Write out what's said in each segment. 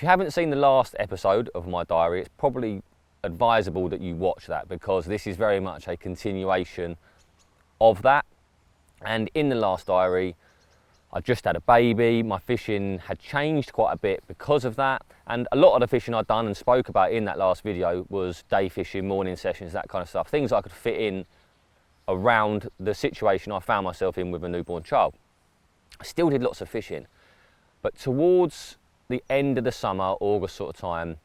if you haven't seen the last episode of my diary, it's probably advisable that you watch that, because this is very much a continuation of that. And in the last diary, I just had a baby, my fishing had changed quite a bit because of that, and a lot of the fishing I'd done and spoke about in that last video was day fishing, morning sessions, that kind of stuff, things I could fit in around the situation I found myself in with a newborn child. I still did lots of fishing, but towards the end of the summer, August sort of time,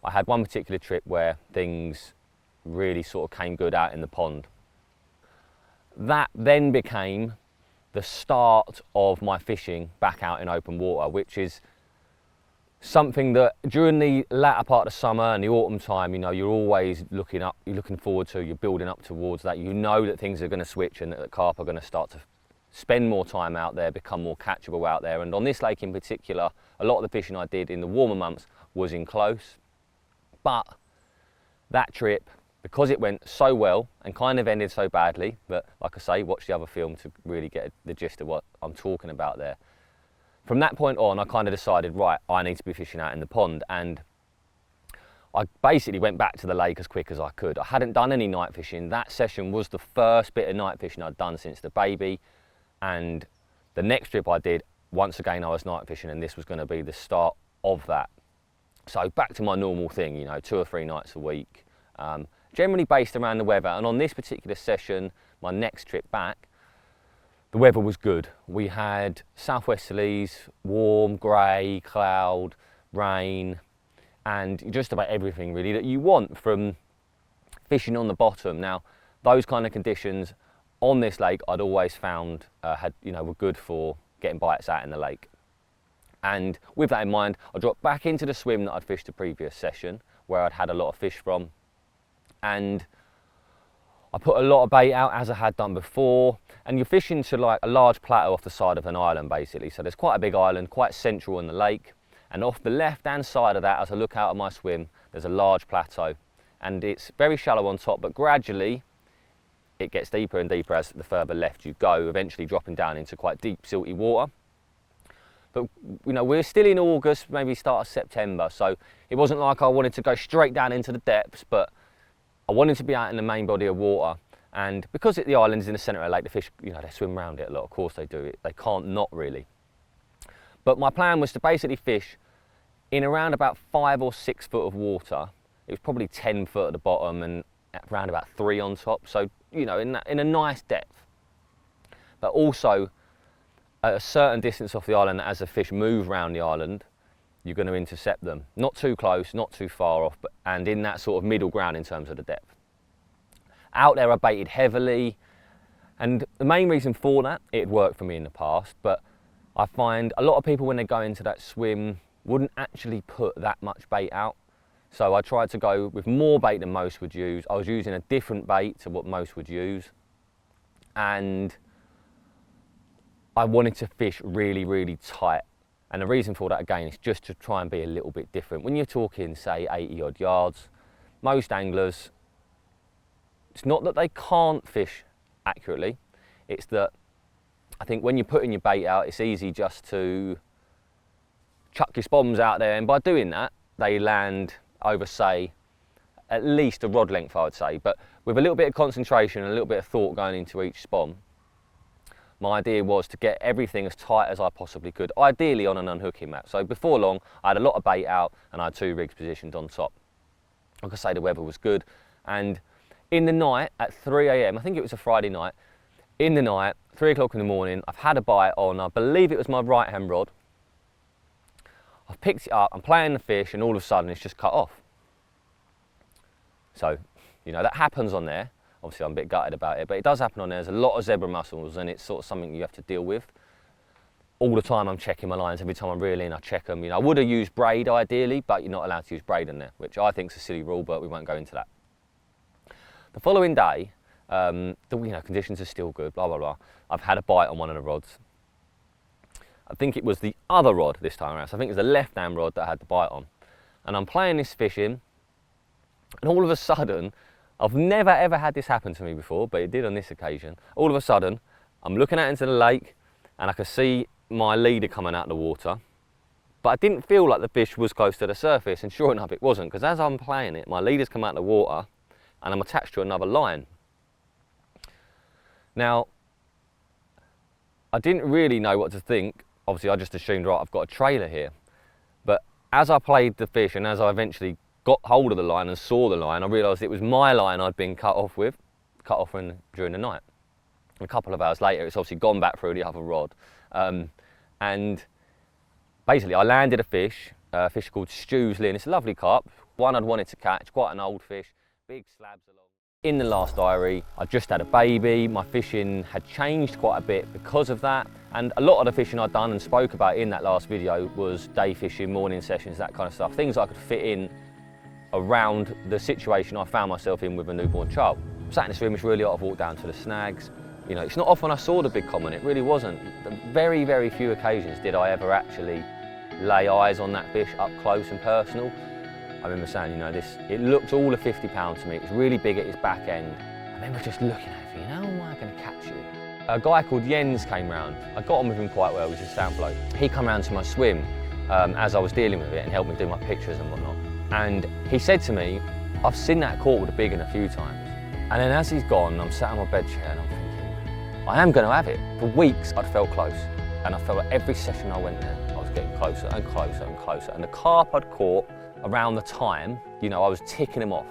I had one particular trip where things really sort of came good out in the pond. That then became the start of my fishing back out in open water, which is something that during the latter part of summer and the autumn time, you know, you're always looking forward to, you're building up towards that. You know that things are going to switch and that the carp are going to start to spend more time out there, become more catchable out there. And on this lake in particular, a lot of the fishing I did in the warmer months was in close. But that trip, because it went so well and kind of ended so badly, but like I say, watch the other film to really get the gist of what I'm talking about there. From that point on, I kind of decided, right, I need to be fishing out in the pond. And I basically went back to the lake as quick as I could. I hadn't done any night fishing. That session was the first bit of night fishing I'd done since the baby. And the next trip I did, once again, I was night fishing, and this was going to be the start of that. So back to my normal thing, you know, 2 or 3 nights a week, generally based around the weather. And on this particular session, my next trip back, the weather was good. We had southwesterlies, warm, grey, cloud, rain, and just about everything really that you want from fishing on the bottom. Now, those kind of conditions on this lake I'd always found were good for getting bites out in the lake. And with that in mind, I dropped back into the swim that I'd fished the previous session, where I'd had a lot of fish from, and I put a lot of bait out as I had done before. And you're fishing to like a large plateau off the side of an island basically. So there's quite a big island, quite central in the lake. And off the left hand side of that, as I look out at my swim, there's a large plateau. And it's very shallow on top, but gradually it gets deeper and deeper as the further left you go, eventually dropping down into quite deep silty water. But you know, we're still in August, maybe start of September. So it wasn't like I wanted to go straight down into the depths, but I wanted to be out in the main body of water. And because the island is in the centre of the lake, the fish, you know, they swim around it a lot. Of course they do. They can't not really. But my plan was to basically fish in around about 5 or 6 foot of water. It was probably 10 foot at the bottom and around about 3 on top. So, you know, in a nice depth. But also at a certain distance off the island, as the fish move around the island, you're going to intercept them. Not too close, not too far off, and in that sort of middle ground in terms of the depth. Out there I baited heavily, and the main reason for that, it had worked for me in the past, but I find a lot of people when they go into that swim wouldn't actually put that much bait out. So I tried to go with more bait than most would use. I was using a different bait to what most would use, and I wanted to fish really, really tight. And the reason for that again is just to try and be a little bit different. When you're talking, say, 80 odd yards, most anglers, it's not that they can't fish accurately, it's that I think when you're putting your bait out, it's easy just to chuck your spoms out there, and by doing that, they land over, say, at least a rod length, I would say. But with a little bit of concentration and a little bit of thought going into each spom, my idea was to get everything as tight as I possibly could, ideally on an unhooking mat. So before long, I had a lot of bait out and I had 2 rigs positioned on top. Like I say, the weather was good. And in the night at 3 AM, I think it was a Friday night, in the night, 3 o'clock in the morning, I've had a bite on, I believe it was my right hand rod. I've picked it up, I'm playing the fish, and all of a sudden it's just cut off. So, you know, that happens on there. Obviously I'm a bit gutted about it, but it does happen on there. There's a lot of zebra mussels, and it's sort of something you have to deal with. All the time I'm checking my lines, every time I'm reeling I check them. You know, I would have used braid ideally, but you're not allowed to use braid in there, which I think is a silly rule, but we won't go into that. The following day, conditions are still good, blah, blah, blah. I've had a bite on one of the rods. I think it was the other rod this time around, so I think it was the left-hand rod that I had the bite on. And I'm playing this fish in, and all of a sudden, I've never ever had this happen to me before, but it did on this occasion. All of a sudden, I'm looking out into the lake, and I can see my leader coming out of the water, But I didn't feel like the fish was close to the surface, and sure enough it wasn't, because as I'm playing it, my leader's come out of the water and I'm attached to another line. Now, I didn't really know what to think. Obviously I just assumed, right, I've got a trailer here. But as I played the fish and as I eventually got hold of the line and saw the line, I realised it was my line I'd been cut off during the night. A couple of hours later, it's obviously gone back through the other rod. And basically I landed a fish called Stew's Lin. It's a lovely carp, one I'd wanted to catch, quite an old fish, big slabs along. In the last diary, I just had a baby. My fishing had changed quite a bit because of that. And a lot of the fishing I'd done and spoke about in that last video was day fishing, morning sessions, that kind of stuff. Things I could fit in around the situation I found myself in with a newborn child. Sat in the swimming really hot, I've walked down to the snags. You know, it's not often I saw the big common, it really wasn't. Very, very few occasions did I ever actually lay eyes on that fish up close and personal. I remember saying, you know, it looks all of 50 pounds to me. It's really big at its back end. I remember just looking at it thinking, how am I going to catch you? A guy called Jens came round. I got on with him quite well, he was a sound bloke. He came round to my swim as I was dealing with it and helped me do my pictures and whatnot. And he said to me, I've seen that caught with a big one a few times. And then as he's gone, I'm sat on my bed chair and I'm thinking, I am going to have it. For weeks I'd felt close. And I felt like every session I went there, I was getting closer and closer and closer. And the carp I'd caught around the time, you know, I was ticking him off.